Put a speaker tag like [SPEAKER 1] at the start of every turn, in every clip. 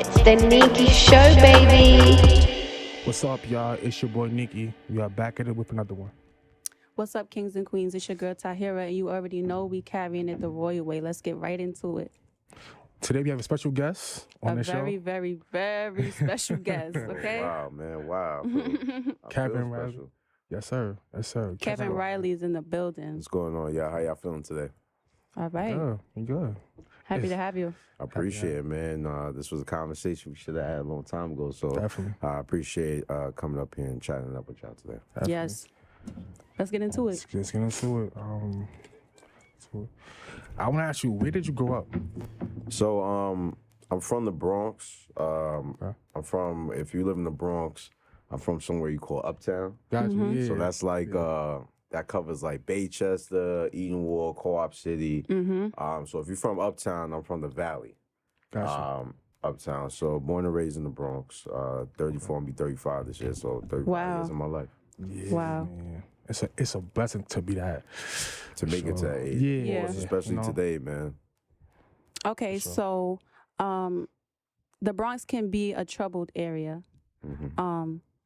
[SPEAKER 1] It's the Nikki Show, baby.
[SPEAKER 2] What's up, y'all? It's your boy Nikki. We are back at it with another one.
[SPEAKER 3] What's up, kings and queens? It's your girl Tahira, and you already know we carrying it the royal way. Let's get right into it.
[SPEAKER 2] Today we have a special guest on the show.
[SPEAKER 3] A very, very special guest, okay?
[SPEAKER 4] Wow, man. Wow.
[SPEAKER 2] Kevin Riley. Yes, sir. Yes, sir.
[SPEAKER 3] Kevin Riley is in the building.
[SPEAKER 4] What's going on, y'all? How y'all feeling today?
[SPEAKER 3] All right.
[SPEAKER 2] Good. Good.
[SPEAKER 3] Happy to have you.
[SPEAKER 4] I appreciate it, man. This was a conversation we should have had a long time ago, so
[SPEAKER 2] Definitely.
[SPEAKER 4] I appreciate coming up here and chatting up with y'all today.
[SPEAKER 2] Definitely.
[SPEAKER 3] Yes. Let's get into it.
[SPEAKER 2] Let's get into it. I want to ask you, where did you grow up?
[SPEAKER 4] So, I'm from the Bronx.
[SPEAKER 2] Okay.
[SPEAKER 4] I'm from, if you live in the Bronx, I'm from somewhere you call Uptown.
[SPEAKER 2] Gotcha. Yeah.
[SPEAKER 4] So that's like, that covers like Baychester, Edenwald, Co-op City. So if you're from Uptown, I'm from the Valley.
[SPEAKER 2] Gotcha.
[SPEAKER 4] Uptown. So born and raised in the Bronx. 34 and be 35 this year. So 35 years of my life.
[SPEAKER 2] Yeah,
[SPEAKER 3] Wow.
[SPEAKER 2] Man. It's a blessing to be that.
[SPEAKER 4] To make it to that age.
[SPEAKER 2] Yeah.
[SPEAKER 4] Especially today, man.
[SPEAKER 3] Okay, so the Bronx can be a troubled area,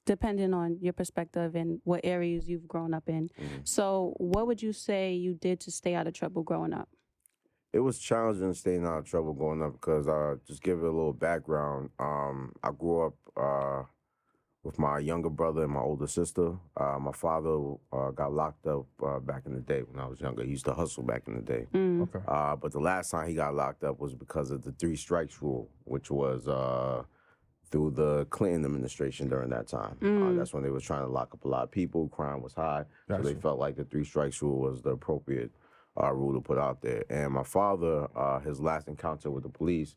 [SPEAKER 3] depending on your perspective and what areas you've grown up in. So what would you say you did to stay out of trouble growing up?
[SPEAKER 4] It was challenging staying out of trouble growing up because just give it a little background. I grew up with my younger brother and my older sister. My father got locked up back in the day when I was younger. He used to hustle back in the day.
[SPEAKER 2] Okay.
[SPEAKER 4] But the last time he got locked up was because of the 3 strikes rule, which was through the Clinton administration during that time. That's when they was trying to lock up a lot of people. Crime was high.
[SPEAKER 2] Gotcha.
[SPEAKER 4] So they felt like the 3 strikes rule was the appropriate rule to put out there. And my father, his last encounter with the police,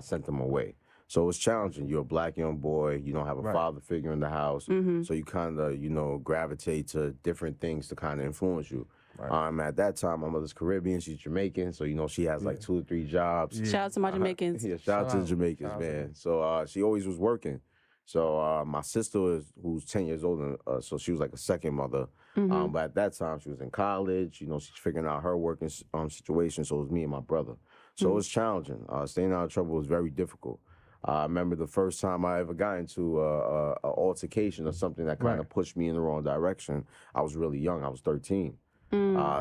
[SPEAKER 4] sent him away. So it was challenging. You're a black young boy. You don't have a father figure in the house. So you kind of, gravitate to different things to kind of influence you. Right. At that time, my mother's Caribbean. She's Jamaican. So, she has like 2 or 3 jobs.
[SPEAKER 3] Shout out to my Jamaicans.
[SPEAKER 4] Yeah, shout out to the Jamaicans, man. So she always was working. So my sister, who's 10 years older, so she was like a second mother. But at that time, she was in college. She's figuring out her working situation. So it was me and my brother. So it was challenging. Staying out of trouble was very difficult. I remember the first time I ever got into an altercation or something that kind of pushed me in the wrong direction. I was really young. I was 13.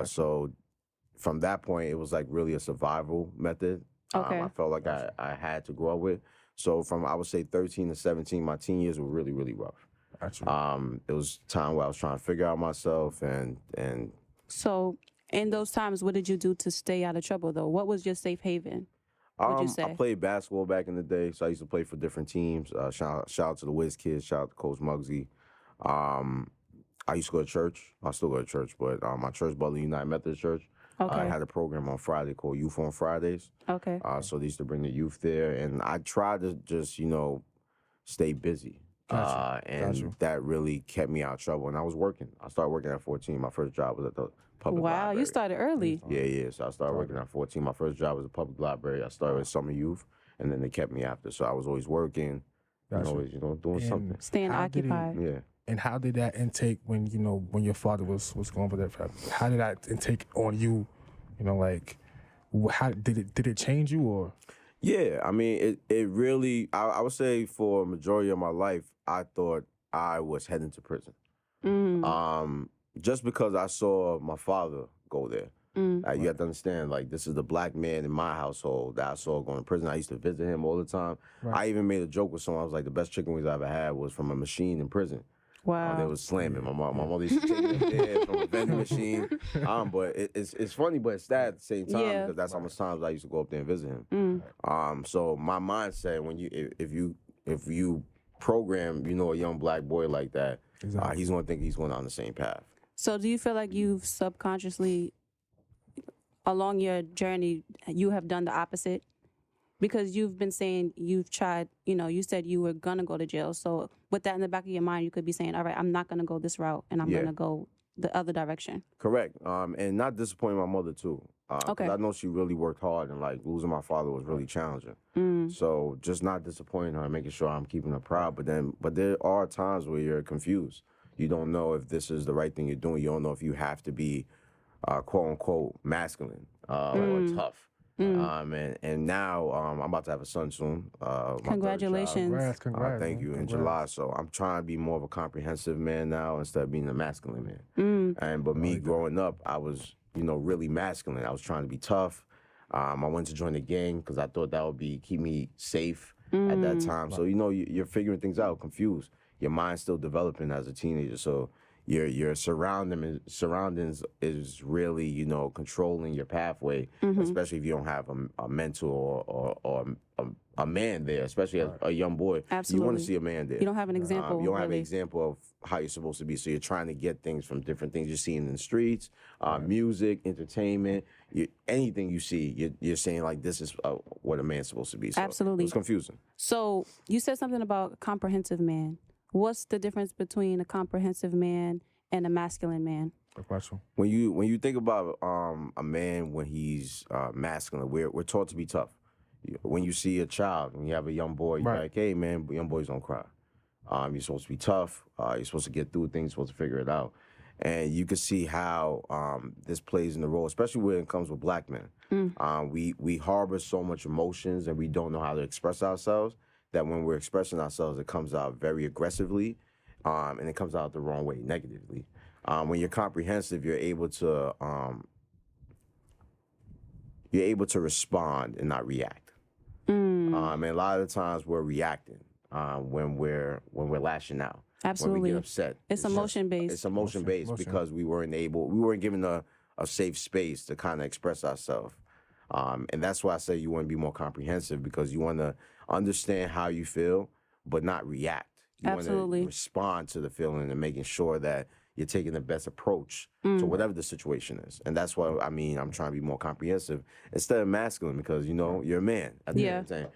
[SPEAKER 4] So from that point, it was like really a survival method.
[SPEAKER 3] Okay.
[SPEAKER 4] I felt like I had to grow up with. So from, I would say, 13 to 17, my teen years were really, really rough.
[SPEAKER 2] Gotcha.
[SPEAKER 4] It was a time where I was trying to figure out myself and
[SPEAKER 3] So in those times, what did you do to stay out of trouble, though? What was your safe haven? Would you say?
[SPEAKER 4] I played basketball back in the day, so I used to play for different teams. Shout out to the Wiz Kids, shout out to Coach Muggsy. I used to go to church. I still go to church, but my church, Butler United Methodist Church, had a program on Friday called Youth on Fridays.
[SPEAKER 3] Okay.
[SPEAKER 4] So they used to bring the youth there, and I tried to just, stay busy.
[SPEAKER 2] Gotcha.
[SPEAKER 4] And that really kept me out of trouble. And I was working. I started working at 14. My first job was at the public library.
[SPEAKER 3] Wow, you started early.
[SPEAKER 4] Yeah. So I started working at 14. My first job was a public library. I started with summer youth, and then they kept me after. So I was always working,
[SPEAKER 2] Gotcha.
[SPEAKER 4] always, doing something.
[SPEAKER 3] Staying occupied.
[SPEAKER 4] Yeah.
[SPEAKER 2] And how did that intake when your father was going for that? How did that intake on you? How did it change you or?
[SPEAKER 4] Yeah, I mean, it really, I would say for a majority of my life, I thought I was heading to prison. Just because I saw my father go there. You have to understand, this is the black man in my household that I saw going to prison. I used to visit him all the time.
[SPEAKER 2] Right.
[SPEAKER 4] I even made a joke with someone. I was like, the best chicken wings I ever had was from a machine in prison.
[SPEAKER 3] Wow.
[SPEAKER 4] They was slamming. My mother used to take me there from a vending machine. But it's funny, but it's sad at the same time because that's how much times I used to go up there and visit him. So my mindset, when if you program, a young black boy like that,
[SPEAKER 2] Exactly.
[SPEAKER 4] he's gonna think he's going on the same path.
[SPEAKER 3] So do you feel like you've subconsciously, along your journey, you have done the opposite? Because you've been saying you've tried, you said you were going to go to jail. So with that in the back of your mind, you could be saying, all right, I'm not going to go this route and I'm going to go the other direction.
[SPEAKER 4] Correct. And not disappointing my mother, too. 'Cause I know she really worked hard and, losing my father was really challenging. So just not disappointing her and making sure I'm keeping her proud. But there are times where you're confused. You don't know if this is the right thing you're doing. You don't know if you have to be, quote-unquote, masculine or tough. And now I'm about to have a son soon. My third child.
[SPEAKER 3] Congratulations.
[SPEAKER 2] Congrats,
[SPEAKER 4] Thank
[SPEAKER 2] man.
[SPEAKER 4] you. In
[SPEAKER 2] Congrats.
[SPEAKER 4] July, so I'm trying to be more of a comprehensive man now instead of being a masculine man. But me growing up, I was, really masculine. I was trying to be tough. I wanted to join the gang because I thought that would keep me safe at that time. So you're figuring things out, confused. Your mind's still developing as a teenager, so your surroundings is really controlling your pathway, especially if you don't have a mentor or a man there, especially as a young boy.
[SPEAKER 3] Absolutely.
[SPEAKER 4] You want to see a man there.
[SPEAKER 3] You don't have an example.
[SPEAKER 4] You don't have an
[SPEAKER 3] really.
[SPEAKER 4] example of how you're supposed to be. So you're trying to get things from different things you're seeing in the streets, music, entertainment, anything you see. You're saying like this is what a man's supposed to be. So
[SPEAKER 3] Absolutely.
[SPEAKER 4] It's confusing.
[SPEAKER 3] So you said something about a comprehensive man. What's the difference between a comprehensive man and a masculine man?
[SPEAKER 2] Good question.
[SPEAKER 4] When you think about a man when he's masculine, we're taught to be tough. When you see a child, when you have a young boy, you're like, hey man, young boys don't cry. You're supposed to be tough. You're supposed to get through things. You're supposed to figure it out. And you can see how this plays in the role, especially when it comes with black men. We harbor so much emotions and we don't know how to express ourselves that when we're expressing ourselves, it comes out very aggressively and it comes out the wrong way, negatively. When you're comprehensive, you're able to respond and not react. And a lot of the times we're reacting when we're lashing out.
[SPEAKER 3] Absolutely.
[SPEAKER 4] When we get upset.
[SPEAKER 3] It's emotion based.
[SPEAKER 4] It's emotion based because we weren't given a safe space to kind of express ourselves. And that's why I say you want to be more comprehensive because you want to understand how you feel, but not react. You
[SPEAKER 3] Absolutely.
[SPEAKER 4] want to respond to the feeling and making sure that you're taking the best approach to whatever the situation is. And that's why, I'm trying to be more comprehensive instead of masculine because, you're a man. At the end of the day.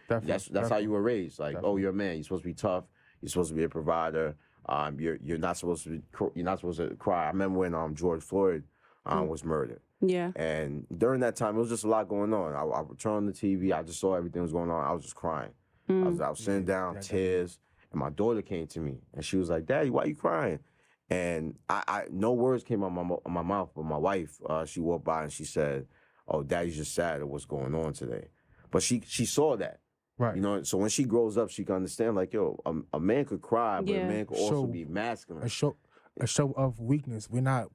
[SPEAKER 4] That's how you were raised. Like, you're a man. You're supposed to be tough. You're supposed to be a provider. You're not supposed to cry. I remember when George Floyd was murdered.
[SPEAKER 3] Yeah.
[SPEAKER 4] And during that time, it was just a lot going on. I turned on the TV. I just saw everything was going on. I was just crying. I was sitting down, tears. And my daughter came to me. And she was like, Daddy, why are you crying? And I no words came out my mouth. But my wife, she walked by and she said, oh, Daddy's just sad at what's going on today. But she saw that.
[SPEAKER 2] Right.
[SPEAKER 4] So when she grows up, she can understand, like, a man could cry, but a man could also be masculine.
[SPEAKER 2] A show of weakness. We're not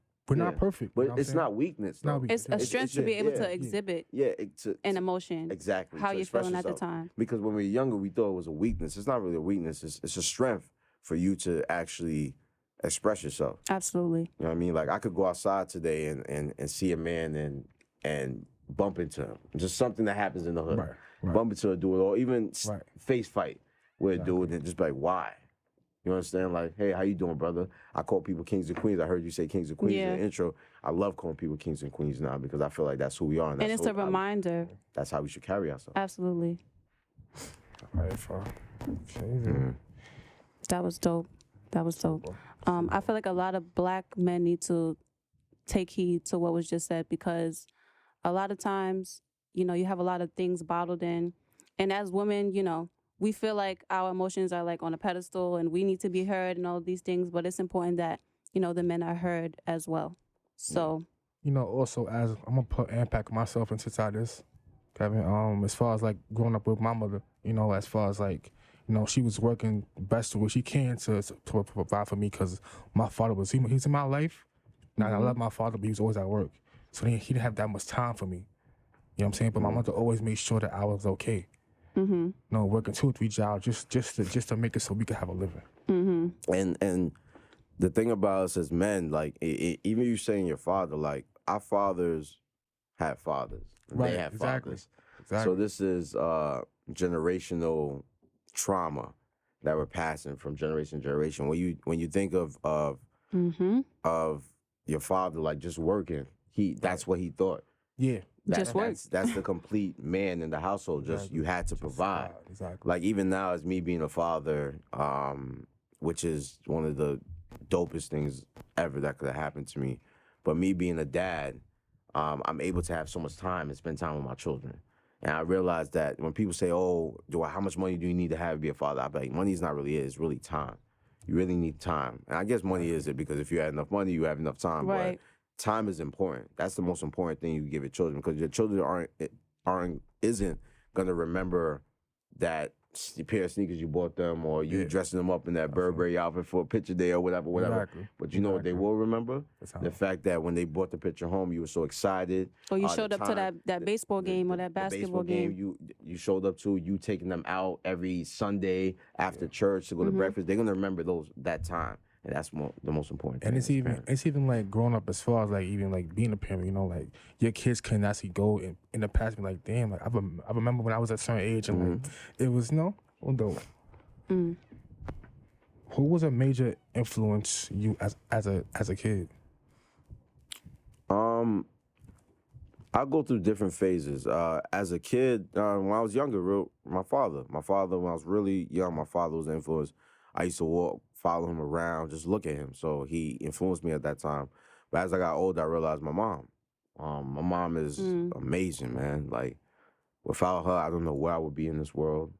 [SPEAKER 2] perfect.
[SPEAKER 4] But it's not weakness. Though.
[SPEAKER 3] It's a strength to be able to exhibit an emotion.
[SPEAKER 4] Exactly.
[SPEAKER 3] How you're feeling at the time.
[SPEAKER 4] Because when we were younger, we thought it was a weakness. It's not really a weakness. It's a strength for you to actually express yourself.
[SPEAKER 3] Absolutely.
[SPEAKER 4] You know what I mean? Like, I could go outside today and see a man and bump into him. Just something that happens in the hood.
[SPEAKER 2] Right.
[SPEAKER 4] Bump into a dude or even face fight with a dude and just be like, why? You understand? Like, hey, how you doing, brother? I call people kings and queens. I heard you say kings and queens in the intro. I love calling people kings and queens now because I feel like that's who we are. And
[SPEAKER 3] it's a reminder.
[SPEAKER 4] That's how we should carry ourselves.
[SPEAKER 3] Absolutely. That was dope. I feel like a lot of black men need to take heed to what was just said because a lot of times, you have a lot of things bottled in. And as women, we feel like our emotions are like on a pedestal and we need to be heard and all of these things. But it's important that, the men are heard as well. So.
[SPEAKER 2] Also, as I'm going to put impact myself inside this, Kevin, as far as like growing up with my mother, as far as like, she was working best what she can to provide for me because my father he's in my life. Now, I love my father, but he was always at work. So he didn't have that much time for me. You know what I'm saying? But my mother always made sure that I was okay. Working 2 or 3 jobs just to make it so we could have a living.
[SPEAKER 4] And the thing about us as men, like even you saying your father, like our fathers had fathers. They had fathers. Exactly. So this is generational trauma that we're passing from generation to generation. When you think of your father like just working, that's what he thought.
[SPEAKER 2] Yeah.
[SPEAKER 3] Just work.
[SPEAKER 4] That's the complete man in the household. You had to provide.
[SPEAKER 2] Exactly.
[SPEAKER 4] Like even now, as me being a father, which is one of the dopest things ever that could have happened to me. But me being a dad, I'm able to have so much time and spend time with my children. And I realized that when people say, "Oh, how much money do you need to have to be a father?" I'm like, money's not really it. It's really time. You really need time. And I guess money is it because if you have enough money, you have enough time.
[SPEAKER 3] Right.
[SPEAKER 4] But time is important. That's the most important thing you give your children because your children isn't gonna remember that pair of sneakers you bought them, or you dressing them up in that Burberry outfit for a picture day or whatever.
[SPEAKER 2] Exactly.
[SPEAKER 4] But you know what they will remember?
[SPEAKER 2] That's how-
[SPEAKER 4] The fact that when they brought the picture home, you were so excited.
[SPEAKER 3] Or you
[SPEAKER 4] the
[SPEAKER 3] showed up to
[SPEAKER 4] time-
[SPEAKER 3] that baseball game or that
[SPEAKER 4] the
[SPEAKER 3] basketball game.
[SPEAKER 4] you showed up to, you taking them out every Sunday after church to go to breakfast. They're gonna remember that time, and that's the most important thing.
[SPEAKER 2] And
[SPEAKER 4] as a parent.
[SPEAKER 2] it's even like growing up as far as like even like being a parent, you know, like your kids can actually go in the past and be like, damn, like I remember when I was at a certain age and like it was although who was a major influence you as a kid?
[SPEAKER 4] I go through different phases. As a kid, when I was younger, my father, when I was really young, my father was an influence. I used to follow him around, just look at him. So he influenced me at that time. But as I got older, I realized my mom. My mom is amazing, man. Like, without her, I don't know where I would be in this world.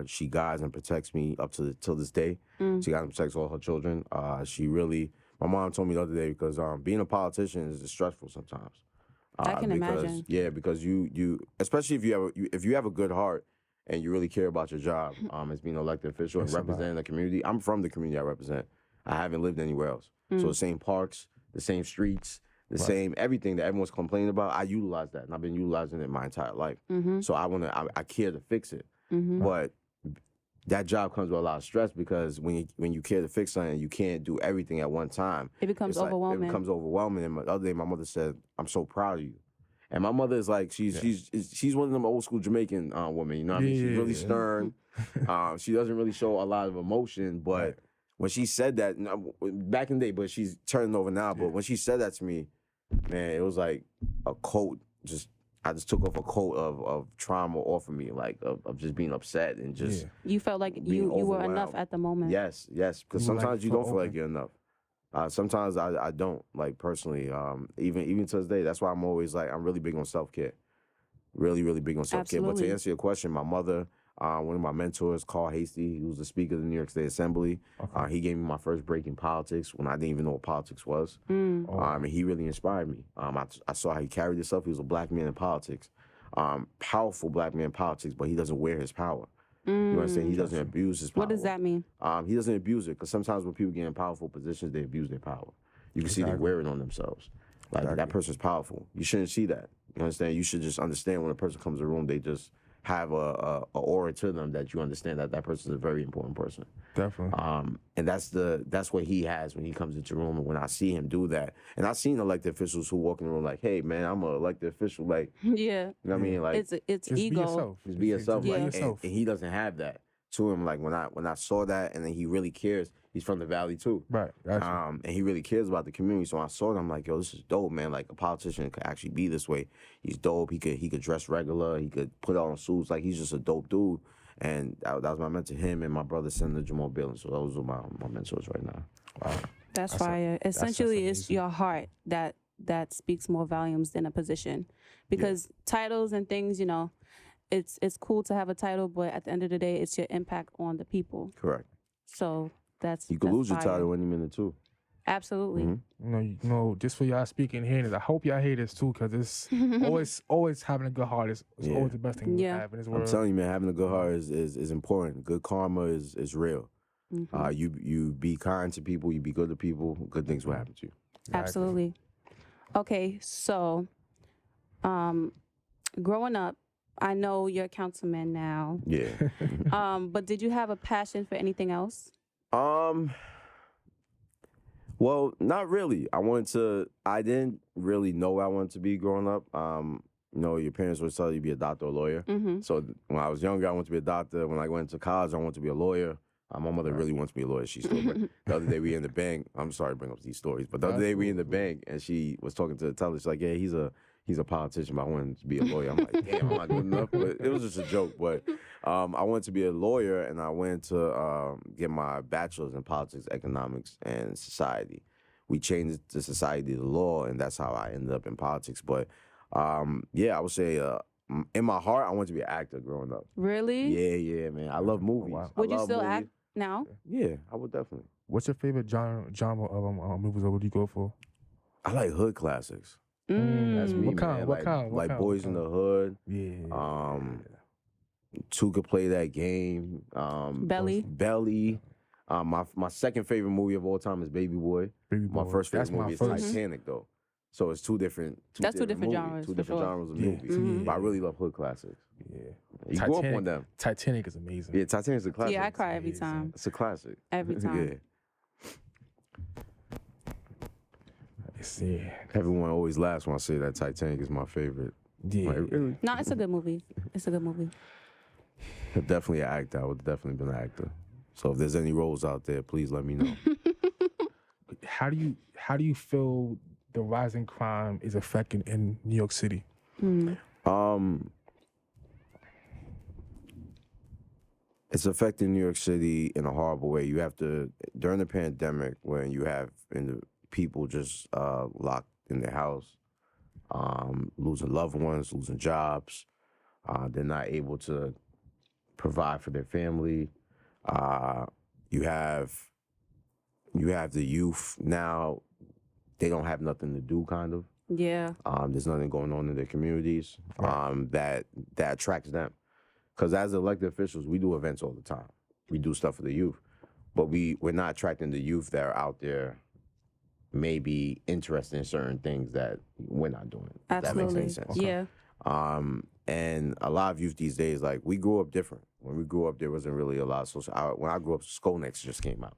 [SPEAKER 4] She guides and protects me up till this day. She guides and protects all her children. My mom told me the other day, because being a politician is stressful sometimes.
[SPEAKER 3] I can imagine.
[SPEAKER 4] Yeah, because you especially if you have a good heart and you really care about your job as being an elected official and representing the community. I'm from the community I represent. I haven't lived anywhere else. So the same parks, the same streets, the same everything that everyone's complaining about, I utilize that, and I've been utilizing it my entire life. So I care to fix it. But that job comes with a lot of stress, because when you care to fix something, you can't do everything at one time.
[SPEAKER 3] It becomes overwhelming.
[SPEAKER 4] It becomes overwhelming. And the other day, my mother said, "I'm so proud of you." And my mother is like, she's one of them old school Jamaican women. You know what I mean? She's really stern. She doesn't really show a lot of emotion, but when she said that back in the day, but she's turning over now. But when she said that to me, man, it was like a coat. I just took off a coat of trauma off of me, like of just being upset and just.
[SPEAKER 3] You felt like you were enough at the moment.
[SPEAKER 4] Yes, because sometimes you don't feel like you're enough. Sometimes I don't, like, personally. Even to this day, that's why I'm always like, I'm really big on self-care. Really, really big on self-care. But to answer your question, my mother, one of my mentors, Carl Hasty, who was the Speaker of the New York State Assembly, he gave me my first break in politics when I didn't even know what politics was. And he really inspired me. I saw how he carried himself. He was a black man in politics. Powerful black man in politics, but he doesn't wear his power. You understand? He doesn't abuse his power.
[SPEAKER 3] What does that mean?
[SPEAKER 4] He doesn't abuse it, because sometimes when people get in powerful positions, they abuse their power. You can see they wear it on themselves. Like, that person's powerful. You shouldn't see that. You understand? You should just understand when a person comes in the room, they just have a aura to them that you understand that person is a very important person.
[SPEAKER 2] Definitely.
[SPEAKER 4] And that's what he has when he comes into the room. And when I see him do that, and I've seen elected officials who walk in the room like, "Hey, man, I'm an elected official." Like,
[SPEAKER 3] you
[SPEAKER 4] know what I mean? Like,
[SPEAKER 3] it's
[SPEAKER 2] just
[SPEAKER 3] ego.
[SPEAKER 2] Be yourself.
[SPEAKER 4] Just be yourself.
[SPEAKER 2] Be
[SPEAKER 4] Like,
[SPEAKER 2] yourself.
[SPEAKER 4] And he doesn't have that to him. Like, when I saw that, and then he really cares. He's from the Valley too.
[SPEAKER 2] Right. Gotcha.
[SPEAKER 4] And he really cares about the community. So I saw it, I'm like, yo, this is dope, man. Like, a politician could actually be this way. He's dope. He could dress regular. He could put on suits. Like, he's just a dope dude. And that was my mentor, him and my brother, Senator Jamal Billings. So those are my mentors right now.
[SPEAKER 2] Wow.
[SPEAKER 3] That's fire. Essentially, it's your heart that speaks more volumes than a position. Because titles and things, you know, it's cool to have a title, but at the end of the day, it's your impact on the people.
[SPEAKER 4] Correct.
[SPEAKER 3] So
[SPEAKER 4] you could lose your title any minute too.
[SPEAKER 3] Absolutely.
[SPEAKER 2] You know, just for y'all speaking here, I hope y'all hear this too, because it's always having a good heart is always the best thing you have in this world.
[SPEAKER 4] I'm telling you, man, having a good heart is important. Good karma is real. You be kind to people, you be good to people, good things will happen to you.
[SPEAKER 3] Absolutely. Okay, so growing up, I know you're a councilman now.
[SPEAKER 4] Yeah.
[SPEAKER 3] But did you have a passion for anything else?
[SPEAKER 4] Well, not really. I didn't really know what I wanted to be growing up. You know, your parents would tell you to be a doctor or lawyer. So when I was younger, I wanted to be a doctor. When I went to college, I wanted to be a lawyer. My mother really wants me a lawyer. She still. The other day we in the bank. I'm sorry to bring up these stories, but the other day we in the bank and she was talking to the teller. She's like, "Yeah, he's a politician, but I wanted to be a lawyer." I'm like, "Damn, I'm not good enough." But it was just a joke. But I wanted to be a lawyer, and I went to get my bachelor's in politics, economics, and society. We changed the society to law, and that's how I ended up in politics. But I would say in my heart, I wanted to be an actor growing up.
[SPEAKER 3] Really?
[SPEAKER 4] Yeah, man. I love movies.
[SPEAKER 2] Wow.
[SPEAKER 3] Would you still act now?
[SPEAKER 4] Yeah, I would definitely.
[SPEAKER 2] What's your favorite genre of movies, or what do you go for?
[SPEAKER 4] I like hood classics. That's me,
[SPEAKER 2] What
[SPEAKER 4] man.
[SPEAKER 2] kind? What kind? What
[SPEAKER 4] Like
[SPEAKER 2] kind?
[SPEAKER 4] Boys in the Hood.
[SPEAKER 2] Yeah.
[SPEAKER 4] Two could play that game.
[SPEAKER 3] Belly.
[SPEAKER 4] Belly. My second favorite movie of all time is Baby Boy.
[SPEAKER 2] Baby
[SPEAKER 4] My
[SPEAKER 2] Boy.
[SPEAKER 4] first favorite
[SPEAKER 2] That's my
[SPEAKER 4] movie is
[SPEAKER 2] first.
[SPEAKER 4] Titanic, though. So it's two different.
[SPEAKER 3] That's two different
[SPEAKER 4] movies,
[SPEAKER 3] genres,
[SPEAKER 4] Two
[SPEAKER 3] for
[SPEAKER 4] different
[SPEAKER 3] sure.
[SPEAKER 4] genres of
[SPEAKER 2] Yeah.
[SPEAKER 4] movies. But I really love hood classics.
[SPEAKER 2] Yeah.
[SPEAKER 4] You grew up on them.
[SPEAKER 2] Titanic is amazing.
[SPEAKER 4] Yeah, Titanic's a classic.
[SPEAKER 3] Yeah, I cry every
[SPEAKER 2] amazing.
[SPEAKER 3] time.
[SPEAKER 4] It's a classic.
[SPEAKER 3] Every time.
[SPEAKER 2] Yeah.
[SPEAKER 4] Everyone always laughs when I say that Titanic is my favorite.
[SPEAKER 2] Yeah.
[SPEAKER 4] Like, really?
[SPEAKER 3] No, it's a good movie. It's a good movie.
[SPEAKER 4] Definitely an actor. I would definitely been an actor. So if there's any roles out there, please let me know.
[SPEAKER 2] How do you feel the rising crime is affecting in New York City?
[SPEAKER 4] It's affecting New York City in a horrible way. You have to, during the pandemic, when you have people just locked in their house, losing loved ones, losing jobs, they're not able to provide for their family. You have the youth now; they don't have nothing to do, kind of.
[SPEAKER 3] Yeah.
[SPEAKER 4] There's nothing going on in their communities that attracts them. Because as elected officials, we do events all the time. We do stuff for the youth, but we're not attracting the youth that are out there, maybe interested in certain things that we're not doing. If that makes any sense.
[SPEAKER 3] Yeah.
[SPEAKER 4] And a lot of youth these days, like, we grew up different. When we grew up, there wasn't really a lot of social. When I grew up, Skolnex just came out.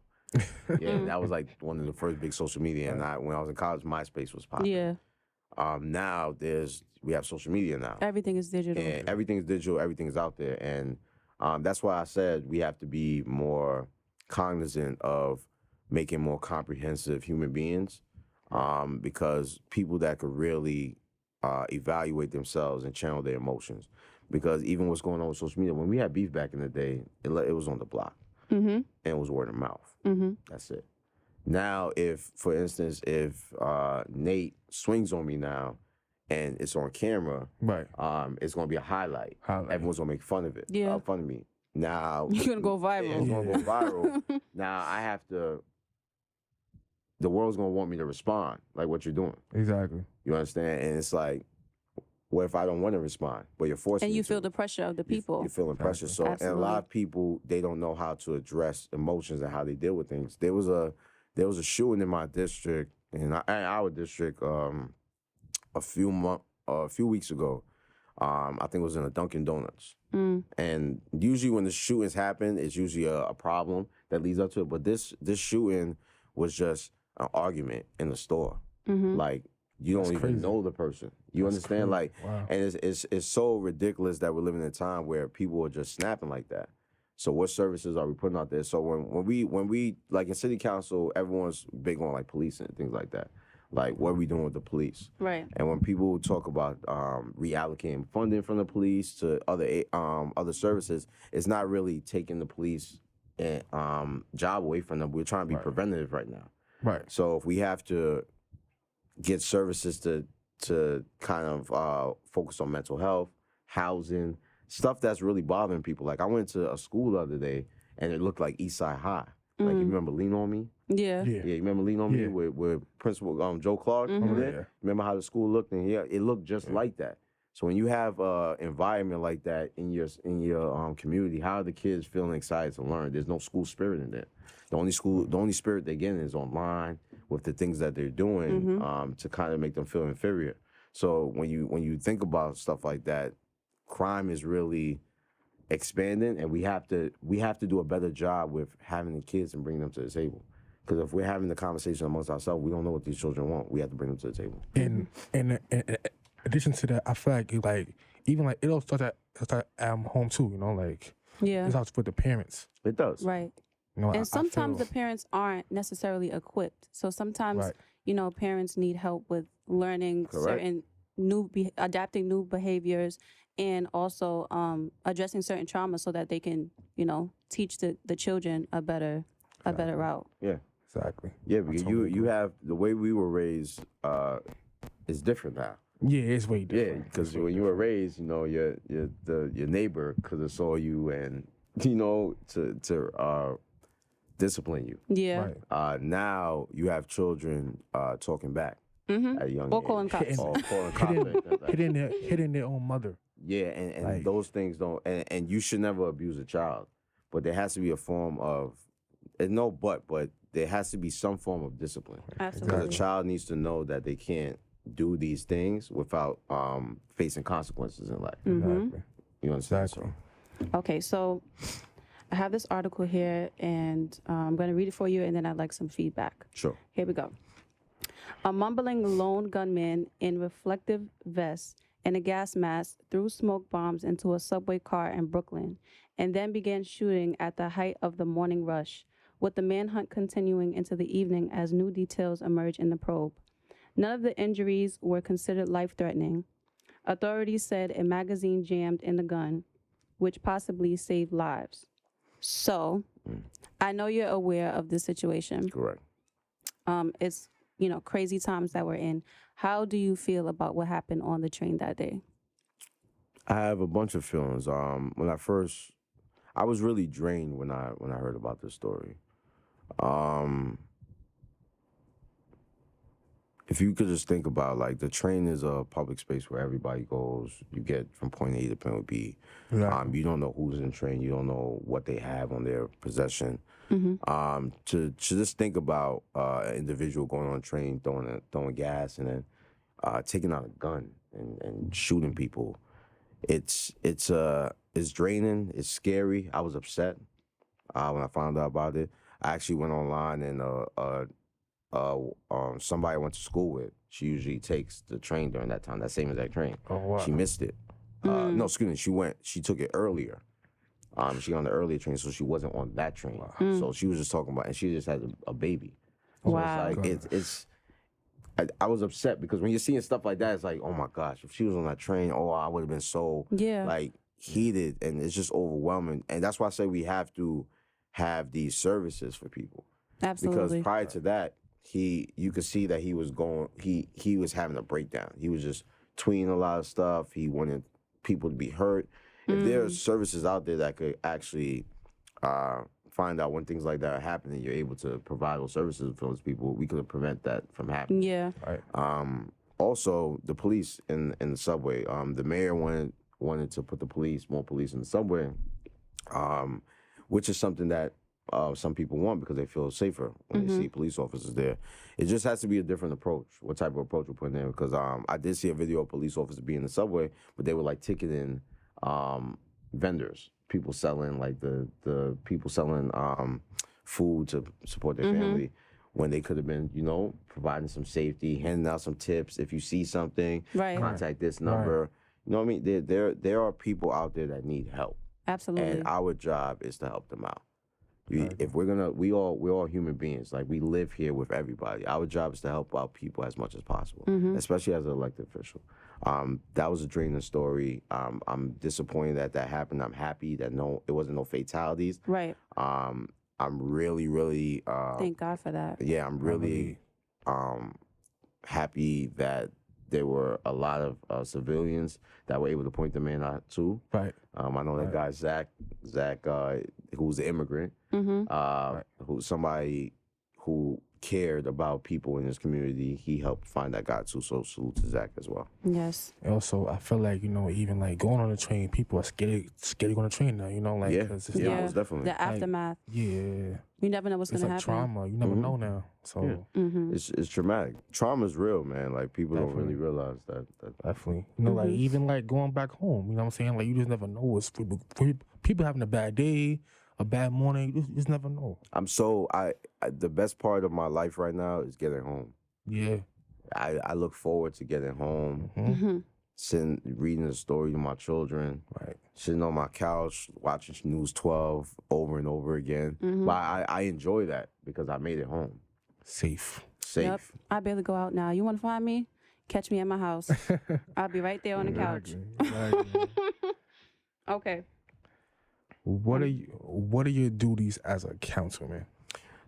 [SPEAKER 4] Yeah, that was like one of the first big social media. And when I was in college, MySpace was popping.
[SPEAKER 3] Yeah.
[SPEAKER 4] Now we have social media now.
[SPEAKER 3] Everything is digital.
[SPEAKER 4] And everything is digital. Everything is out there. And that's why I said we have to be more cognizant of making more comprehensive human beings, because people that could really evaluate themselves and channel their emotions. Because even what's going on with social media, when we had beef back in the day, it was on the block. And it was word of mouth. That's it. Now, for instance, if Nate swings on me now and it's on camera,
[SPEAKER 2] Right.
[SPEAKER 4] it's going to be a highlight. Everyone's going to make fun of it.
[SPEAKER 3] Yeah.
[SPEAKER 4] Fun of me. Now.
[SPEAKER 3] You're going to go viral.
[SPEAKER 4] It's going to go viral. Now, the world's going to want me to respond, like what you're doing.
[SPEAKER 2] Exactly.
[SPEAKER 4] You understand? And it's like, what if I don't want to respond? But you're forcing me
[SPEAKER 3] And you
[SPEAKER 4] to.
[SPEAKER 3] feel the pressure of the people.
[SPEAKER 4] You're feeling pressure. So, and a lot of people, they don't know how to address emotions and how they deal with things. There was a shooting in my district, in our district, a few weeks ago. I think it was in a Dunkin' Donuts. And usually when the shootings happen, it's usually a problem that leads up to it. But this shooting was just an argument in the store. Like, you don't even know the person. You understand? Like, and it's so ridiculous that we're living in a time where people are just snapping like that. So what services are we putting out there? So when we like in city council, everyone's big on like policing and things like that. Like, what are we doing with the police?
[SPEAKER 3] Right.
[SPEAKER 4] And when people talk about reallocating funding from the police to other services, it's not really taking the police job away from them. We're trying to be preventative right now.
[SPEAKER 2] Right.
[SPEAKER 4] So if we have to get services to kind of focus on mental health, housing, stuff that's really bothering people. Like, I went to a school the other day and it looked like Eastside High. Like, you remember Lean On Me?
[SPEAKER 3] Yeah.
[SPEAKER 4] Yeah, you remember Lean On Me with Principal Joe Clark over there?
[SPEAKER 2] Yeah.
[SPEAKER 4] Remember how the school looked? And it looked just like that. So when you have an environment like that in your community, how are the kids feeling excited to learn? There's no school spirit in there. The only spirit they're getting is online with the things that they're doing to kind of make them feel inferior. So when you think about stuff like that, crime is really expanding, and we have to do a better job with having the kids and bringing them to the table. Because if we're having the conversation amongst ourselves, we don't know what these children want. We have to bring them to the table.
[SPEAKER 2] And in addition to that, I feel like even like it all starts at home too. You know, like it starts with the parents.
[SPEAKER 4] It does.
[SPEAKER 3] Right.
[SPEAKER 2] You know,
[SPEAKER 3] And
[SPEAKER 2] I
[SPEAKER 3] sometimes
[SPEAKER 2] feel,
[SPEAKER 3] the parents aren't necessarily equipped. So sometimes, parents need help with learning certain adapting new behaviors, and also addressing certain trauma so that they can, teach the children a better route.
[SPEAKER 4] Yeah.
[SPEAKER 2] Exactly.
[SPEAKER 4] Yeah, because you have the way we were raised is different now.
[SPEAKER 2] Yeah, it's way different.
[SPEAKER 4] Yeah, because when you were raised, your neighbor could have saw you and to discipline you.
[SPEAKER 3] Yeah.
[SPEAKER 2] Right.
[SPEAKER 4] Now you have children talking back. at a young
[SPEAKER 3] Or
[SPEAKER 4] age.
[SPEAKER 3] calling cops.
[SPEAKER 4] Or calling cops.
[SPEAKER 2] hitting their own mother.
[SPEAKER 4] Yeah, and
[SPEAKER 2] Like-
[SPEAKER 4] those things don't, and you should never abuse a child. But there has to be a form of, but there has to be some form of discipline.
[SPEAKER 3] Absolutely.
[SPEAKER 4] Because a child needs to know that they can't do these things without facing consequences in life.
[SPEAKER 2] Exactly.
[SPEAKER 4] You understand?
[SPEAKER 2] Exactly.
[SPEAKER 3] Okay, so I have this article here, and I'm going to read it for you, and then I'd like some feedback.
[SPEAKER 4] Sure.
[SPEAKER 3] Here we go. A mumbling lone gunman in reflective vest and a gas mask threw smoke bombs into a subway car in Brooklyn and then began shooting at the height of the morning rush, with the manhunt continuing into the evening as new details emerge in the probe. None of the injuries were considered life-threatening. Authorities said a magazine jammed in the gun, which possibly saved lives. So, I know you're aware of this situation.
[SPEAKER 4] Correct.
[SPEAKER 3] It's, crazy times that we're in. How do you feel about what happened on the train that day?
[SPEAKER 4] I have a bunch of feelings. I was really drained when I heard about this story. If you could just think about, like, the train is a public space where everybody goes. You get from point A to point B.
[SPEAKER 2] Exactly.
[SPEAKER 4] You don't know who's in the train. You don't know what they have on their possession. To just think about an individual going on a train, throwing gas, and then taking out a gun and shooting people. It's draining. It's scary. I was upset when I found out about it. I actually went online and somebody I went to school with, she usually takes the train during that time, that same exact train.
[SPEAKER 2] Oh, wow.
[SPEAKER 4] She missed it. No, excuse me, she took it earlier. She got on the earlier train, so she wasn't on that train. So she was just talking about, and she just had a baby. So
[SPEAKER 3] Wow.
[SPEAKER 4] it's like, I was upset because when you're seeing stuff like that, it's like, oh my gosh, if she was on that train, I would have been so like heated, and it's just overwhelming. And that's why I say we have to have these services for people.
[SPEAKER 3] Absolutely.
[SPEAKER 4] Because prior to that, you could see that he was having a breakdown. He was just tweeting a lot of stuff. He wanted people to be hurt. If there are services out there that could actually find out when things like that are happening, you're able to provide those services for those people, we could prevent that from happening.
[SPEAKER 3] Yeah.
[SPEAKER 2] Right.
[SPEAKER 4] Also, the police in the subway. The mayor wanted to put more police in the subway, which is something that some people want because they feel safer when they see police officers there. It just has to be a different approach. What type of approach we're putting in? Because I did see a video of police officers being in the subway, but they were like ticketing vendors, people selling the people selling food to support their family, when they could have been, providing some safety, handing out some tips. If you see something, contact this number. You know what I mean? There are people out there that need help.
[SPEAKER 3] Absolutely.
[SPEAKER 4] And our job is to help them out. If we're all human beings. Like, we live here with everybody. Our job is to help out people as much as possible, especially as an elected official. That was a draining story. I'm disappointed that happened. I'm happy that it wasn't no fatalities.
[SPEAKER 3] Right.
[SPEAKER 4] I'm really, really
[SPEAKER 3] Thank God for that.
[SPEAKER 4] yeah, I'm really happy that there were a lot of civilians that were able to point the man out too.
[SPEAKER 2] Right.
[SPEAKER 4] I know that guy Zach, who's an immigrant, who's somebody who cared about people in his community. He helped find that guy too. So salute to Zach as well.
[SPEAKER 3] Yes.
[SPEAKER 2] And also, I feel like, even like going on the train, people are scared on the train now, like,
[SPEAKER 4] Yeah.
[SPEAKER 2] 'cause it's
[SPEAKER 4] Yeah,
[SPEAKER 2] not-
[SPEAKER 4] most definitely.
[SPEAKER 3] The aftermath.
[SPEAKER 2] yeah.
[SPEAKER 3] You never know what's
[SPEAKER 2] It's
[SPEAKER 3] going to
[SPEAKER 2] like
[SPEAKER 3] happen.
[SPEAKER 2] trauma. You never know now. So
[SPEAKER 4] It's traumatic. Trauma's real, man. Like, people don't really realize that.
[SPEAKER 2] definitely, like, even like going back home, you know what I'm saying? Like, you just never know what's people having a bad day, a bad morning. You just never know.
[SPEAKER 4] The best part of my life right now is getting home.
[SPEAKER 2] Yeah.
[SPEAKER 4] I look forward to getting home, sitting, reading the story to my children,
[SPEAKER 2] Right.
[SPEAKER 4] sitting on my couch, watching News 12 over and over again. But I enjoy that because I made it home.
[SPEAKER 2] Safe.
[SPEAKER 4] Safe.
[SPEAKER 3] Yep. I barely go out now. You want to find me? Catch me at my house. I'll be right there on the couch.
[SPEAKER 2] Exactly.
[SPEAKER 3] Okay.
[SPEAKER 2] What are your duties as a councilman?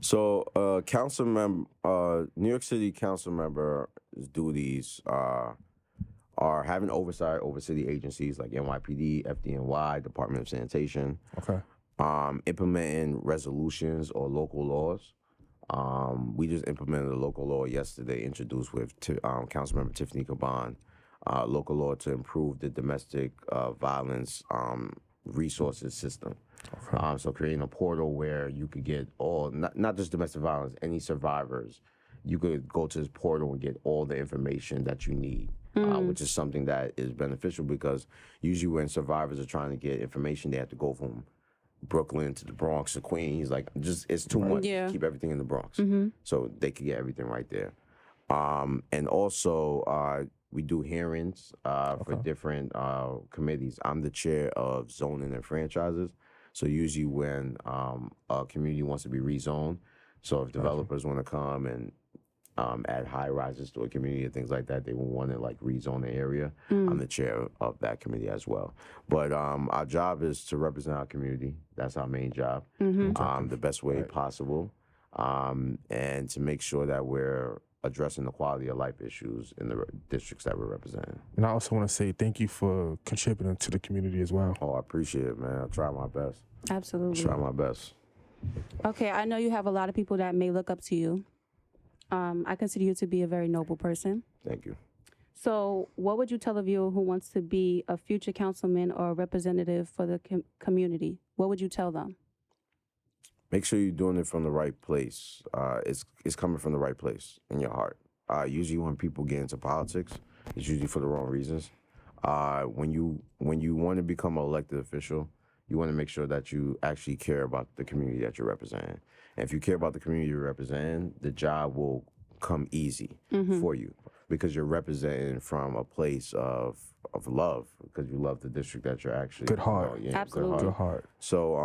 [SPEAKER 4] So, New York City council member's duties are having oversight over city agencies like NYPD, FDNY, Department of Sanitation.
[SPEAKER 2] Okay.
[SPEAKER 4] Implementing resolutions or local laws. We just implemented a local law yesterday, introduced with Councilmember Tiffany Caban, local law to improve the domestic violence resources system.
[SPEAKER 2] Okay.
[SPEAKER 4] So creating a portal where you could get all, not just domestic violence, any survivors, you could go to this portal and get all the information that you need, which is something that is beneficial because usually when survivors are trying to get information, they have to go from Brooklyn to the Bronx to Queens. Like, just it's too much.
[SPEAKER 3] Yeah.
[SPEAKER 4] Keep everything in the Bronx. So they could get everything right there. And also, we do hearings for different committees. I'm the chair of zoning and franchises. So usually when a community wants to be rezoned, so if developers want to come and add high rises to a community and things like that, they will want to like rezone the area. I'm the chair of that committee as well. But our job is to represent our community. That's our main job, the best way possible, and to make sure that we're addressing the quality of life issues in the districts that we're representing.
[SPEAKER 2] And I also want to say thank you for contributing to the community as well.
[SPEAKER 4] Oh, I appreciate it, man. I try my best.
[SPEAKER 3] Absolutely.
[SPEAKER 4] Try my best.
[SPEAKER 3] Okay, I know you have a lot of people that may look up to you. I consider you to be a very noble person.
[SPEAKER 4] Thank you.
[SPEAKER 3] So what would you tell a viewer who wants to be a future councilman or a representative for the community? What would you tell them?
[SPEAKER 4] Make sure you're doing it from the right place. It's coming from the right place in your heart. Usually when people get into politics, it's usually for the wrong reasons. When you want to become an elected official, you want to make sure that you actually care about the community that you're representing. And if you care about the community you're representing, the job will come easy for you because you're representing from a place of love because you love the district that you're actually.
[SPEAKER 2] Good heart.
[SPEAKER 3] Absolutely.
[SPEAKER 2] Good heart.
[SPEAKER 4] So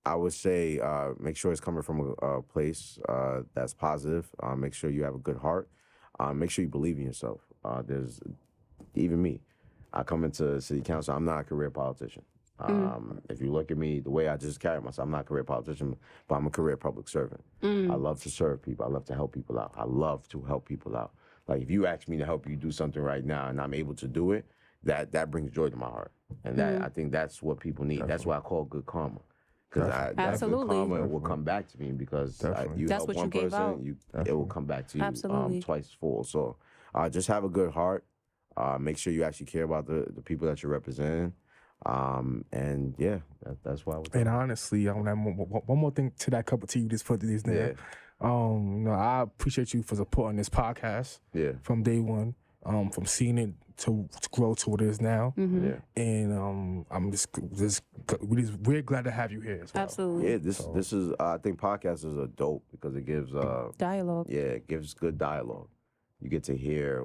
[SPEAKER 4] I would say make sure it's coming from a place that's positive. Make sure you have a good heart. Make sure you believe in yourself. There's even me. I come into city council. I'm not a career politician. If you look at me, the way I just carry myself, I'm not a career politician, but I'm a career public servant. I love to serve people. I love to help people out. I love to help people out. Like if you ask me to help you do something right now and I'm able to do it, that brings joy to my heart. And that I think that's what people need.
[SPEAKER 2] Definitely.
[SPEAKER 4] That's why I call it good karma. Because that good
[SPEAKER 3] Absolutely.
[SPEAKER 4] karma will come back to me because you
[SPEAKER 3] That's
[SPEAKER 4] help
[SPEAKER 3] what you
[SPEAKER 4] one
[SPEAKER 3] gave
[SPEAKER 4] person,
[SPEAKER 3] out.
[SPEAKER 4] it will come back to you
[SPEAKER 3] Absolutely.
[SPEAKER 4] twice full. So just have a good heart. Make sure you actually care about the people that you're representing. And yeah, that's why.
[SPEAKER 2] And honestly, one more thing to that cup of tea you just put this there. I appreciate you for supporting this podcast.
[SPEAKER 4] Yeah.
[SPEAKER 2] From day one. From seeing it to grow to what it is now.
[SPEAKER 4] Yeah.
[SPEAKER 2] And I'm we're glad to have you here as well.
[SPEAKER 3] Absolutely.
[SPEAKER 4] Yeah, this is I think podcasts is a dope because it gives
[SPEAKER 3] Dialogue.
[SPEAKER 4] Yeah, it gives good dialogue. You get to hear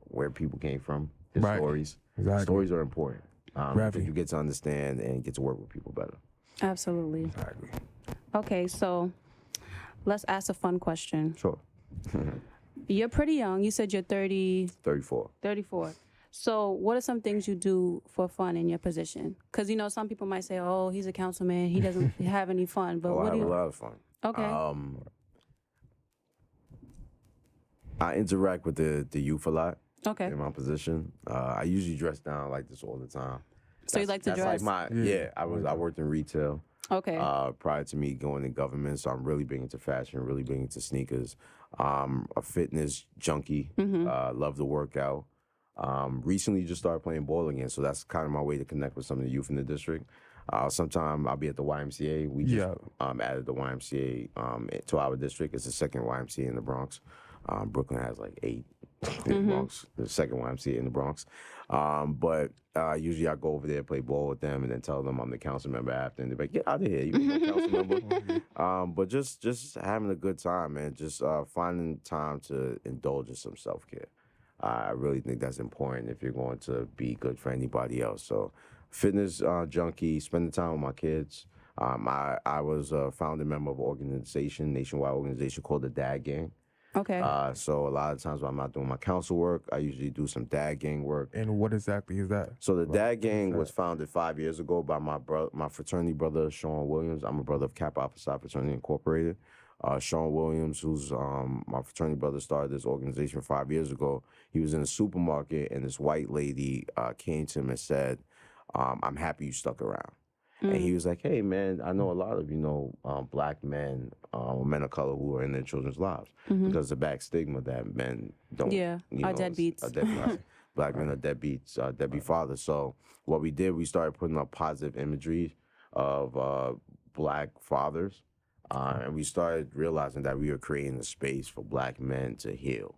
[SPEAKER 4] where people came from, their
[SPEAKER 2] Right.
[SPEAKER 4] stories.
[SPEAKER 2] Exactly.
[SPEAKER 4] Stories are important.
[SPEAKER 2] Gravity.
[SPEAKER 4] You get to understand and get to work with people better.
[SPEAKER 3] Absolutely.
[SPEAKER 2] Exactly.
[SPEAKER 3] Okay, so let's ask a fun question.
[SPEAKER 4] Sure.
[SPEAKER 3] You're pretty young. You said you're
[SPEAKER 4] 34.
[SPEAKER 3] 34. So what are some things you do for fun in your position? Because, some people might say, oh, he's a councilman. He doesn't have any fun. But
[SPEAKER 4] I
[SPEAKER 3] what
[SPEAKER 4] have
[SPEAKER 3] do
[SPEAKER 4] a
[SPEAKER 3] you...
[SPEAKER 4] lot of fun.
[SPEAKER 3] Okay.
[SPEAKER 4] I interact with the youth a lot.
[SPEAKER 3] Okay.
[SPEAKER 4] In my position. I usually dress down like this all the time.
[SPEAKER 3] So you like to dress?
[SPEAKER 4] That's like I worked in retail.
[SPEAKER 3] Okay.
[SPEAKER 4] Prior to me going in government, so I'm really big into fashion, really big into sneakers. A fitness junkie. Love to work out. Recently just started playing ball again, so that's kind of my way to connect with some of the youth in the district. Sometime I'll be at the YMCA. We just added the YMCA to our district. It's the second YMCA in the Bronx. Brooklyn has like 8 in the Bronx, the second YMCA in the Bronx. But usually I go over there, play ball with them, and then tell them I'm the council member after, and they're like, get out of here, you ain't no council member. But just having a good time, man. Just finding time to indulge in some self-care. I really think that's important if you're going to be good for anybody else. So fitness junkie, spending time with my kids. I was a founding member of an organization, nationwide organization called the Dad Gang.
[SPEAKER 3] Okay.
[SPEAKER 4] So a lot of times when I'm not doing my council work, I usually do some Dad Gang work.
[SPEAKER 2] And what exactly is that?
[SPEAKER 4] So the Dad Gang was founded 5 years ago by my fraternity brother, Sean Williams. I'm a brother of Kappa Alpha Psi Fraternity Incorporated. Sean Williams, who's my fraternity brother, started this organization 5 years ago. He was in a supermarket, and this white lady came to him and said, I'm happy you stuck around. And he was like, hey, man, I know a lot of, black men, men of color who are in their children's lives because the back stigma that men don't,
[SPEAKER 3] are deadbeats.
[SPEAKER 4] Black men are deadbeats, deadbeat fathers. So what we did, we started putting up positive imagery of black fathers. And we started realizing that we were creating a space for black men to heal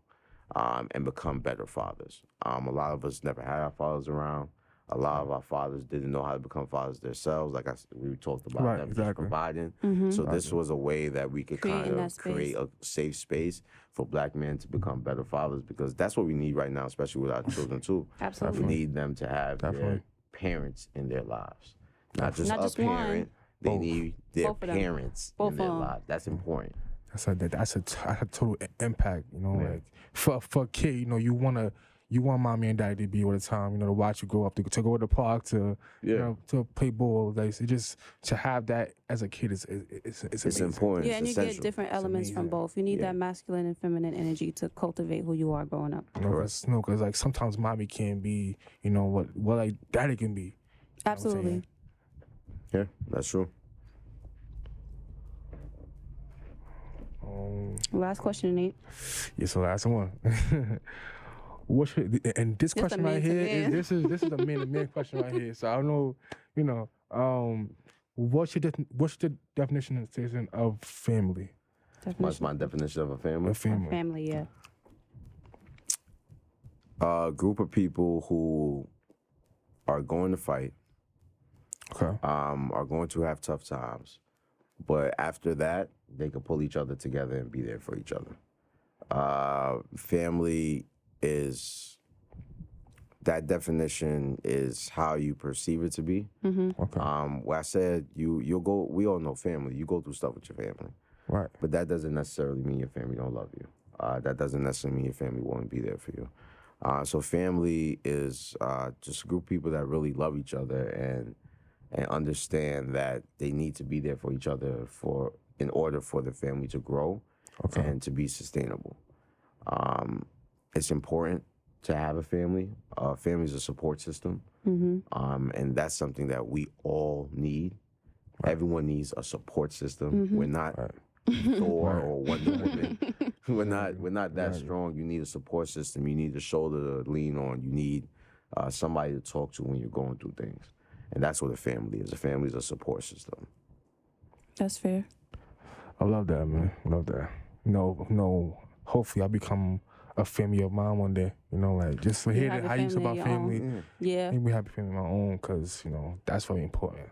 [SPEAKER 4] and become better fathers. A lot of us never had our fathers around. A lot of our fathers didn't know how to become fathers themselves, like we talked about them just providing. So this was a way that we could kind of create a safe space for black men to become better fathers, because that's what we need right now, especially with our children too.
[SPEAKER 3] Absolutely.
[SPEAKER 4] We need them to have their parents in their lives, not just a parent.
[SPEAKER 3] One.
[SPEAKER 4] They need their
[SPEAKER 3] Both of them.
[SPEAKER 4] parents
[SPEAKER 3] Both
[SPEAKER 4] in their
[SPEAKER 3] of them.
[SPEAKER 4] lives. That's important.
[SPEAKER 2] That's a total impact, like for a kid, you want mommy and daddy to be all the time, to watch you grow up, to go to the park, to to play ball. Like, it just to have that as a kid is
[SPEAKER 4] it's important.
[SPEAKER 3] Yeah, and
[SPEAKER 4] it's
[SPEAKER 3] you
[SPEAKER 4] essential.
[SPEAKER 3] get different elements from both. You need that masculine and feminine energy to cultivate who you are growing up.
[SPEAKER 2] Because like sometimes mommy can be, what like daddy can be.
[SPEAKER 3] Absolutely.
[SPEAKER 4] Yeah, that's true.
[SPEAKER 3] Last question, Nate.
[SPEAKER 2] Yes, the last one. And this question right here is this is the main question right here. So I don't know, what's your definition of family?
[SPEAKER 4] What's my definition of a family?
[SPEAKER 2] A family.
[SPEAKER 3] Family, yeah.
[SPEAKER 4] A group of people who are going to fight.
[SPEAKER 2] Okay.
[SPEAKER 4] Are going to have tough times, but after that, they can pull each other together and be there for each other. Family is, that definition is how you perceive it to be.
[SPEAKER 2] Okay.
[SPEAKER 4] Where I said you'll go, we all know family. You go through stuff with your family,
[SPEAKER 2] Right.
[SPEAKER 4] but that doesn't necessarily mean your family don't love you. That doesn't necessarily mean your family won't be there for you. So family is just a group of people that really love each other and understand that they need to be there for each other in order for the family to grow and to be sustainable. It's important to have a family. Family is a support system, and that's something that we all need. Right. Everyone needs a support system. We're not Thor or Wonder Woman. We're not that strong. You need a support system. You need a shoulder to lean on. You need somebody to talk to when you're going through things. And that's what a family is. A family is a support system.
[SPEAKER 3] That's fair.
[SPEAKER 2] I love that, man. Love that. Hopefully I'll become a family of mine one day. Like just to hear how you talk about family.
[SPEAKER 3] Yeah.
[SPEAKER 2] Maybe have a family of my own, because, that's very important.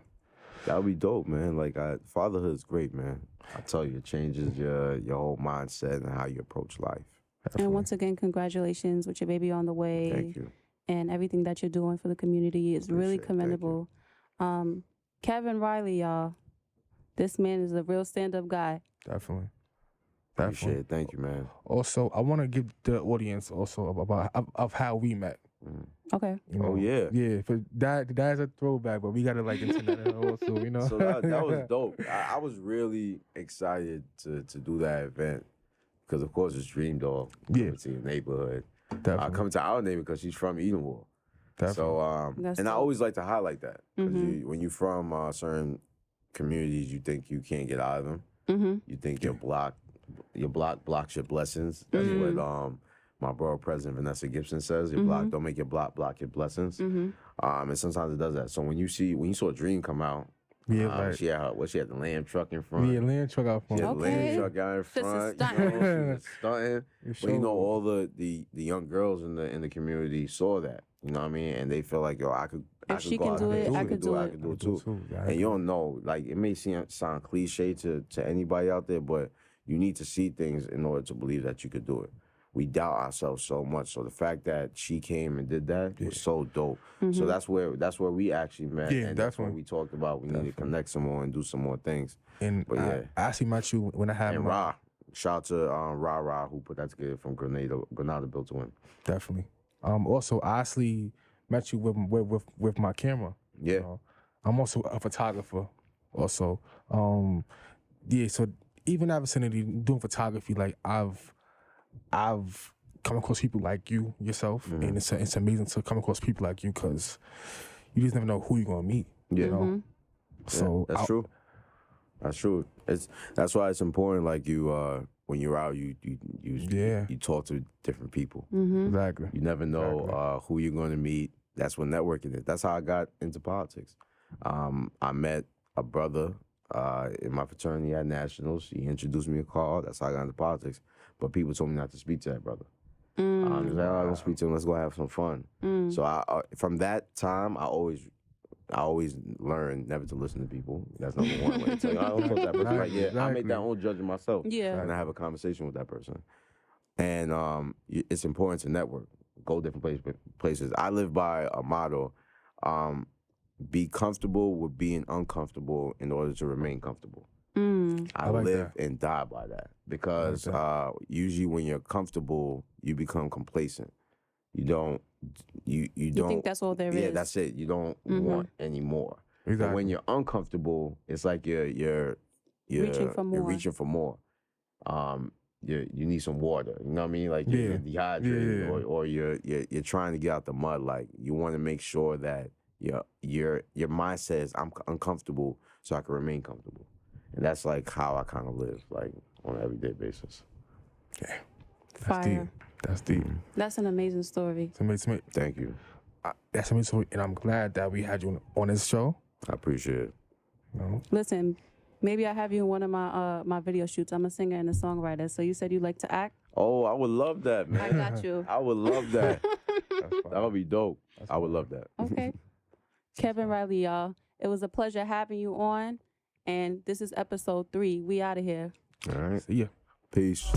[SPEAKER 4] That would be dope, man. Like, fatherhood is great, man. I tell you, it changes your whole mindset and how you approach life.
[SPEAKER 3] Definitely. And once again, congratulations with your baby on the way.
[SPEAKER 4] Thank you.
[SPEAKER 3] And everything that you're doing for the community is really commendable. Kevin Riley, y'all. This man is a real stand-up guy.
[SPEAKER 2] Definitely.
[SPEAKER 4] Appreciate it. Thank you, man.
[SPEAKER 2] Also, I want to give the audience also about how we met.
[SPEAKER 3] Okay.
[SPEAKER 2] Yeah. For that's a throwback, but we gotta into that also.
[SPEAKER 4] So that was dope. I was really excited to do that event because, of course, it's Dream Dog coming to your neighborhood. Coming to our neighborhood because she's from Edenwald. So, I always like to highlight that because when you're from certain communities, you think you can't get out of them. You think your block blocks your blessings. That's what my borough president Vanessa Gibson says. Your block, don't make your block your blessings. And sometimes it does that. So when you saw Dream come out, she had the lamb truck in front.
[SPEAKER 2] Yeah, lamb truck out front.
[SPEAKER 4] She had the lamb truck out in front. She was stunting. But all the young girls in the community saw that. You know what I mean? And they feel like, I could do it too. And you don't know, it may sound cliche to anybody out there, but you need to see things in order to believe that you could do it. We doubt ourselves so much. So the fact that she came and did that was so dope. So that's where we actually met.
[SPEAKER 2] Yeah,
[SPEAKER 4] and
[SPEAKER 2] definitely.
[SPEAKER 4] That's when we talked about we need to connect some more and do some more things.
[SPEAKER 2] And I actually met you when I had
[SPEAKER 4] Ra. Shout out to Ra who put that together from Grenada Built to Win.
[SPEAKER 2] Definitely. Also, I actually met you with my camera.
[SPEAKER 4] Yeah.
[SPEAKER 2] I'm also a photographer. Also, so even in our vicinity doing photography, I've come across people like you yourself, and it's amazing to come across people like you because you just never know who you're gonna meet.
[SPEAKER 4] Yeah.
[SPEAKER 2] You know? So
[SPEAKER 4] that's true. That's true. That's why it's important. Like when you're out, you talk to different people.
[SPEAKER 2] Exactly.
[SPEAKER 4] You never know who you're going to meet. That's what networking is. That's how I got into politics. I met a brother in my fraternity at Nationals. He introduced me to Carl. That's how I got into politics. But people told me not to speak to that brother. He was like, "Oh, don't speak to him. Let's go have some fun." So from that time, I always learned never to listen to people. That's number one. Like, I don't talk to that person. Like, I make that own judgment myself.
[SPEAKER 3] Yeah.
[SPEAKER 4] And I have a conversation with that person. And it's important to network. Go different places. I live by a motto: be comfortable with being uncomfortable in order to remain comfortable. I like live and die by that because usually when you're comfortable, you become complacent. You don't. You
[SPEAKER 3] think that's all there is?
[SPEAKER 4] Yeah, that's it. You don't want any more.
[SPEAKER 2] Exactly.
[SPEAKER 4] But when you're uncomfortable, it's like you're
[SPEAKER 3] reaching for more.
[SPEAKER 4] You're reaching for more. You need some water. You know what I mean? Like you're dehydrated, or you're trying to get out the mud. Like you want to make sure that your mindset is I'm uncomfortable, so I can remain comfortable. And that's like how I kind of live, like on an everyday basis.
[SPEAKER 2] Yeah, that's
[SPEAKER 3] Fire.
[SPEAKER 2] deep. That's deep.
[SPEAKER 3] That's an amazing story.
[SPEAKER 2] It's amazing.
[SPEAKER 4] Thank you.
[SPEAKER 2] That's amazing story, and I'm glad that we had you on this show.
[SPEAKER 4] I appreciate it.
[SPEAKER 2] You know?
[SPEAKER 3] Listen, maybe I have you in one of my video shoots. I'm a singer and a songwriter. So you said you like to act?
[SPEAKER 4] Oh, I would love that, man.
[SPEAKER 3] I got you.
[SPEAKER 4] I would love that. That would be dope. I would love that.
[SPEAKER 3] Okay. Kevin Riley, y'all. It was a pleasure having you on. And this is episode 3. We out of here.
[SPEAKER 4] All right.
[SPEAKER 2] See ya.
[SPEAKER 4] Peace.